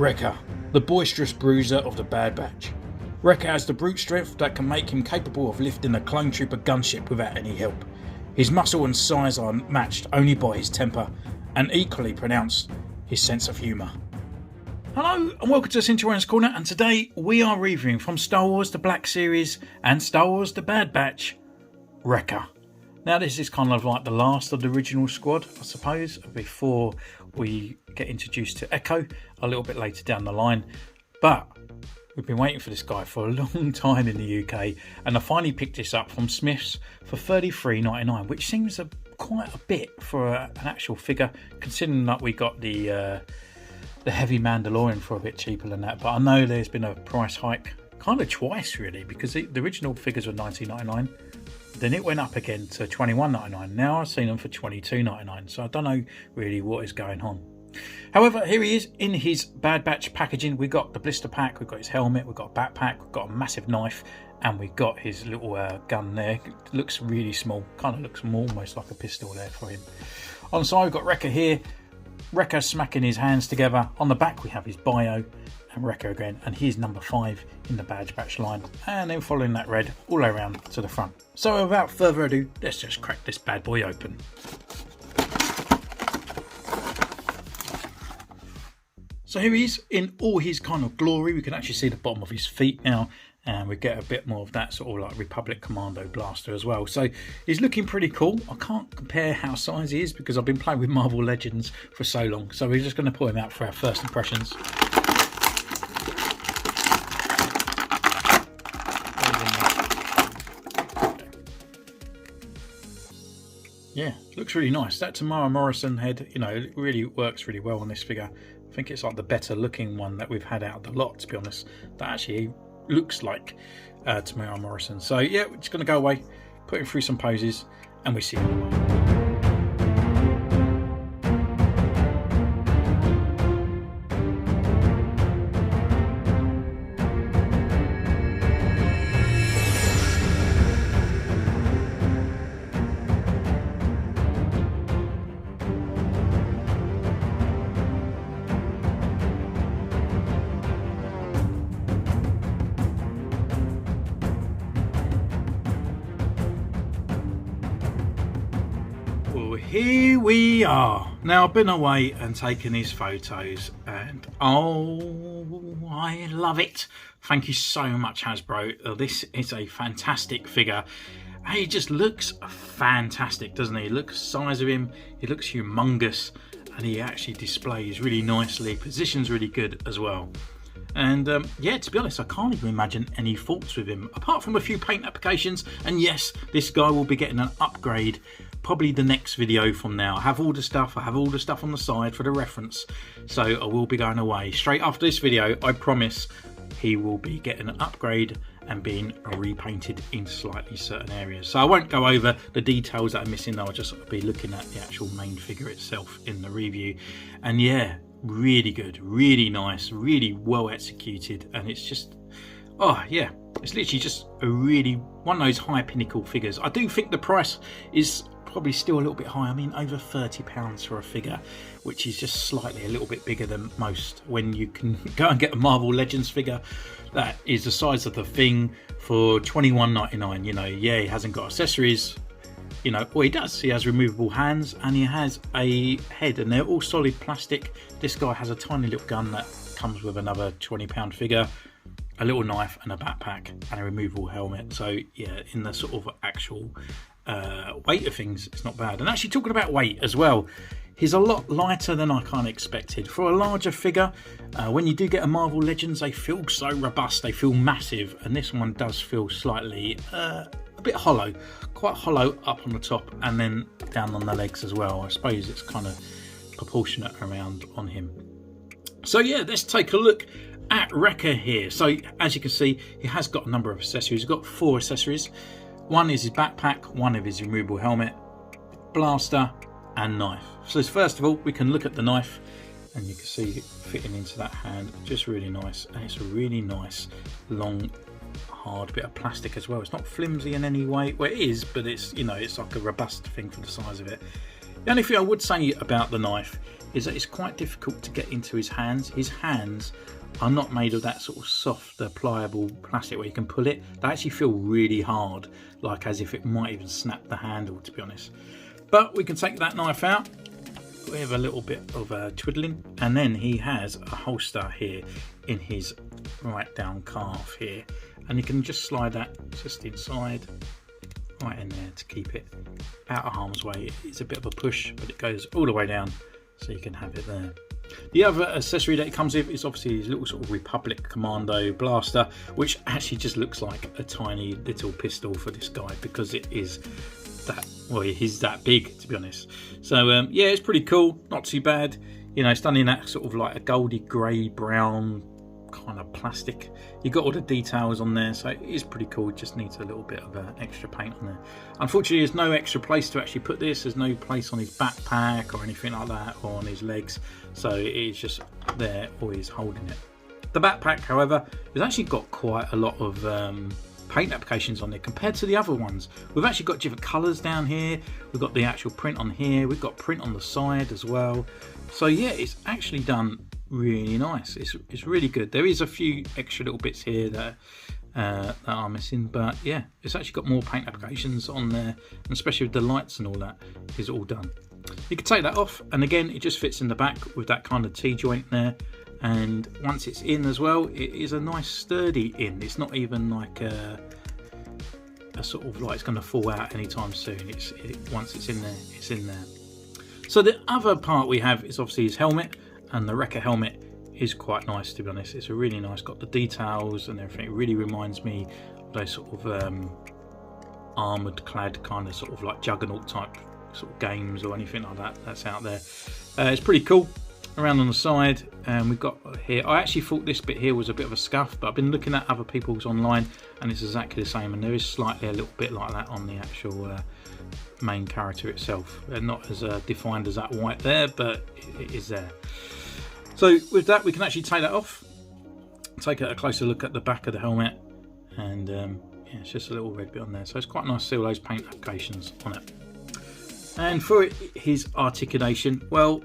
Wrecker, the boisterous bruiser of the Bad Batch. Wrecker has the brute strength that can make him capable of lifting a clone trooper gunship without any help. His muscle and size are matched only by his temper, and equally pronounced his sense of humour. Hello and welcome to Centurions Corner, and today we are reviewing from Star Wars The Black Series and Star Wars The Bad Batch, Wrecker. Now this is kind of like the last of the original squad, I suppose, before we get introduced to Echo a little bit later down the line. But we've been waiting for this guy for a long time in the UK, and I finally picked this up from Smith's for $33.99, which seems quite a bit for an actual figure, considering that we got the heavy Mandalorian for a bit cheaper than that. But I know there's been a price hike kind of twice really, because the original figures were $19.99. Then it went up again to $21.99. Now I've seen them for $22.99. So I don't know really what is going on. However, here he is in his Bad Batch packaging. We've got the blister pack, we've got his helmet, we've got a backpack, we've got a massive knife, and we've got his little gun there. It looks really small, kind of looks almost like a pistol there for him. On the side we've got Wrecker here. Wrecker smacking his hands together. On the back we have his bio and Wrecker again, and he's number 5 in the Bad Batch line, and then following that red all the way around to the front. So without further ado, let's just crack this bad boy open. So here he is in all his kind of glory. We can actually see the bottom of his feet now, and we get a bit more of that sort of like Republic Commando blaster as well. So he's looking pretty cool. I can't compare how size he is because I've been playing with Marvel Legends for so long. So we're just going to pull him out for our first impressions. Yeah, looks really nice. That Tamara Morrison head, you know, it really works really well on this figure. I think it's like the better looking one that we've had out of the lot, to be honest. That actually looks like Tamara Morrison. So yeah, we're just going to go away, put him through some poses, and we see him. Here we are. Now I've been away and taken his photos, and oh, I love it. Thank you so much, Hasbro. This is a fantastic figure. He just looks fantastic, doesn't he? Look at the size of him. He looks humongous, and he actually displays really nicely. Position's really good as well. And yeah, to be honest, I can't even imagine any faults with him, apart from a few paint applications. And yes, this guy will be getting an upgrade probably the next video from now. I have all the stuff. I have all the stuff on the side for the reference. So I will be going away. Straight after this video, I promise he will be getting an upgrade and being repainted in slightly certain areas. So I won't go over the details that are missing. I'll just be looking at the actual main figure itself in the review. And yeah, really good, really nice, really well executed, and it's just, oh yeah, it's literally just a really one of those high pinnacle figures. I do think the price is probably still a little bit high. I mean, over £30 for a figure which is just slightly a little bit bigger than most, when you can go and get a Marvel Legends figure that is the size of the thing for $21.99. you know, yeah, he hasn't got accessories. You know, well, he does. He has removable hands and he has a head, and they're all solid plastic. This guy has a tiny little gun that comes with another £20 figure, a little knife and a backpack and a removable helmet. So yeah, in the sort of actual weight of things, it's not bad. And actually, talking about weight as well, he's a lot lighter than I kind of expected. For a larger figure, when you do get a Marvel Legends, they feel so robust, they feel massive, and this one does feel slightly a bit hollow, quite hollow up on the top and then down on the legs as well. I suppose it's kind of proportionate around on him. So yeah, let's take a look at Wrecker here. So as you can see, he has got a number of accessories. He's got 4 accessories. One is his backpack, one of his removable helmet, blaster and knife. So first of all, we can look at the knife, and you can see it fitting into that hand, just really nice. And it's a really nice long hard bit of plastic as well. It's not flimsy in any way. Well, it is, but it's, you know, it's like a robust thing for the size of it. The only thing I would say about the knife is that it's quite difficult to get into his hands. His hands are not made of that sort of soft, pliable plastic where you can pull it. They actually feel really hard, like as if it might even snap the handle, to be honest. But we can take that knife out with a little bit of twiddling, and then he has a holster here in his right down calf here, and you can just slide that just inside, right in there to keep it out of harm's way. It's a bit of a push, but it goes all the way down, so you can have it there. The other accessory that it comes with is obviously his little sort of Republic Commando blaster, which actually just looks like a tiny little pistol for this guy, because it is that, well, he's that big, to be honest. So yeah, it's pretty cool, not too bad. You know, it's done in that sort of like a goldy grey brown kind of plastic. You got all the details on there, so it is pretty cool. It just needs a little bit of extra paint on there. Unfortunately, there's no extra place to actually put this. There's no place on his backpack or anything like that, or on his legs, so it is just there, always holding it. The backpack, however, has actually got quite a lot of paint applications on there compared to the other ones. We've actually got different colours down here. We've got the actual print on here. We've got print on the side as well. So yeah, it's actually done really nice. It's really good. There is a few extra little bits here that are missing, but yeah, it's actually got more paint applications on there, and especially with the lights and all that is all done. You can take that off, and again, it just fits in the back with that kind of T-joint there. And once it's in as well, it is a nice sturdy in. It's not even like a sort of like it's going to fall out anytime soon. Once it's in there, it's in there. So the other part we have is obviously his helmet, and the Wrecker helmet is quite nice, to be honest. It's a really nice, got the details and everything. It really reminds me of those sort of armoured clad kind of sort of like Juggernaut type sort of games or anything like that that's out there. It's pretty cool. Around on the side, and we've got here, I actually thought this bit here was a bit of a scuff, but I've been looking at other people's online and it's exactly the same, and there is slightly a little bit like that on the actual main character itself. They're not as defined as that white there, but it is there. So with that, we can actually take that off, take a closer look at the back of the helmet, and yeah, it's just a little red bit on there, so it's quite nice to see all those paint applications on it. And for his articulation, well,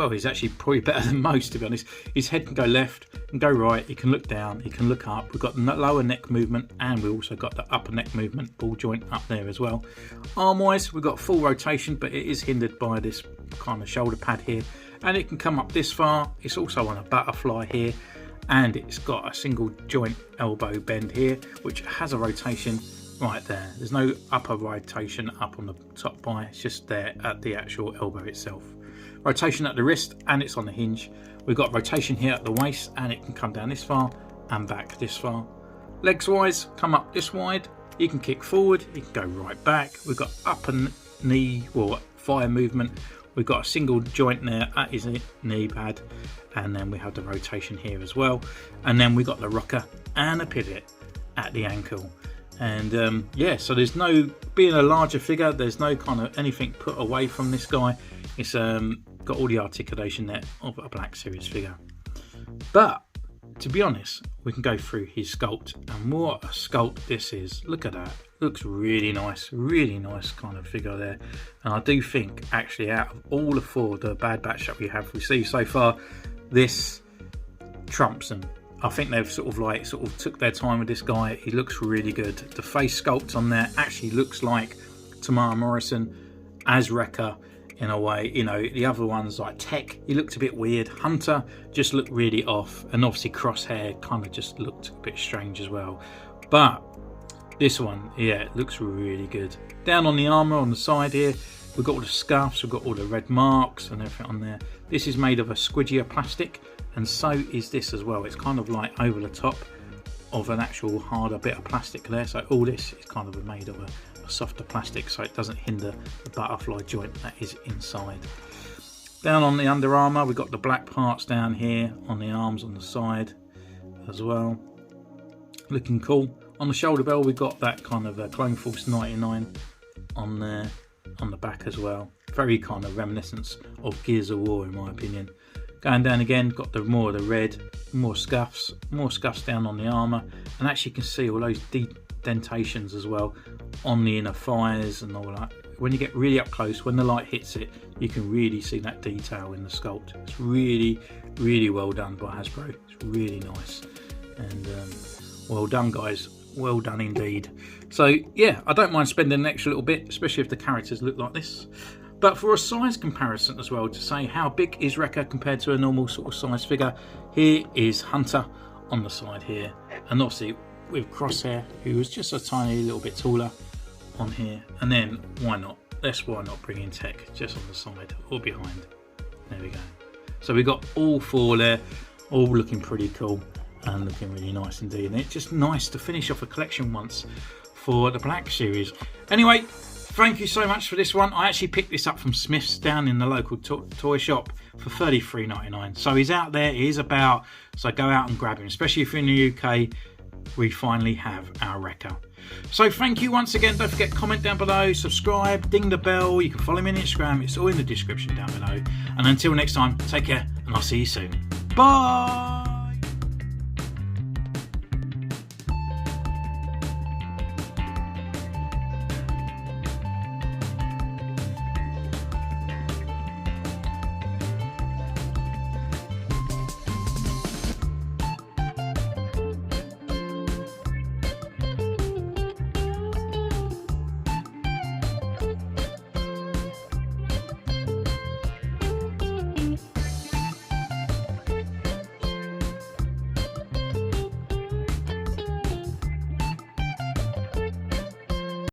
he's actually probably better than most, to be honest. His head can go left and go right. He can look down. He can look up. We've got the lower neck movement, and we've also got the upper neck movement, ball joint up there as well. Arm-wise, we've got full rotation, but it is hindered by this kind of shoulder pad here, and it can come up this far. It's also on a butterfly here, and it's got a single joint elbow bend here, which has a rotation right there. There's no upper rotation up on the top bar. It's just there at the actual elbow itself. Rotation at the wrist, and it's on the hinge. We've got rotation here at the waist, and it can come down this far and back this far. Legs wise, come up this wide. You can kick forward, you can go right back. We've got upper knee or thigh movement. We've got a single joint there at his knee pad, and then we have the rotation here as well. And then we've got the rocker and a pivot at the ankle. And yeah, so there's no, being a larger figure, there's no kind of anything put away from this guy. It's got all the articulation there of a Black Series figure. But to be honest, we can go through his sculpt, and what a sculpt this is. Look at that. Looks really nice kind of figure there. And I do think actually out of all the four, the Bad Batch that we have received so far, this trumps them. I think they've sort of took their time with this guy. He looks really good. The face sculpt on there actually looks like Tamara Morrison as Wrecker in a way. You know, the other ones like Tech, he looked a bit weird. Hunter just looked really off, and obviously Crosshair kind of just looked a bit strange as well. But this one, yeah, it looks really good. Down on the armour on the side here, we've got all the scuffs, we've got all the red marks and everything on there. This is made of a squidgier plastic, and so is this as well. It's kind of like over the top of an actual harder bit of plastic there. So all this is kind of made of a softer plastic, so it doesn't hinder the butterfly joint that is inside. Down on the under armour, we've got the black parts down here on the arms on the side as well. Looking cool. On the shoulder bell, we've got that kind of Clone Force 99 on there, on the back as well. Very kind of reminiscence of Gears of War, in my opinion. Going down again, got the more of the red, more scuffs down on the armour, and actually you can see all those indentations as well on the inner thighs and all that. when you get really up close, when the light hits it, you can really see that detail in the sculpt. It's really, really well done by Hasbro. It's really nice, and well done, guys. Well done indeed. So yeah, I don't mind spending an extra little bit, especially if the characters look like this. But for a size comparison as well, to say how big is Wrecker compared to a normal sort of size figure, here is Hunter on the side here, and obviously with Crosshair, who was just a tiny little bit taller on here. And then why not bring in Tech just on the side or behind. There we go. So we got all four there, all looking pretty cool and looking really nice indeed. And it's just nice to finish off a collection once for the Black Series. Anyway, thank you so much for this one. I actually picked this up from Smith's down in the local toy shop for $33.99. So he's out there, he is about, so go out and grab him, especially if you're in the UK. We finally have our Wrecker. So thank you once again. Don't forget, comment down below, subscribe, ding the bell. You can follow me on Instagram. It's all in the description down below. And until next time, take care and I'll see you soon. Bye.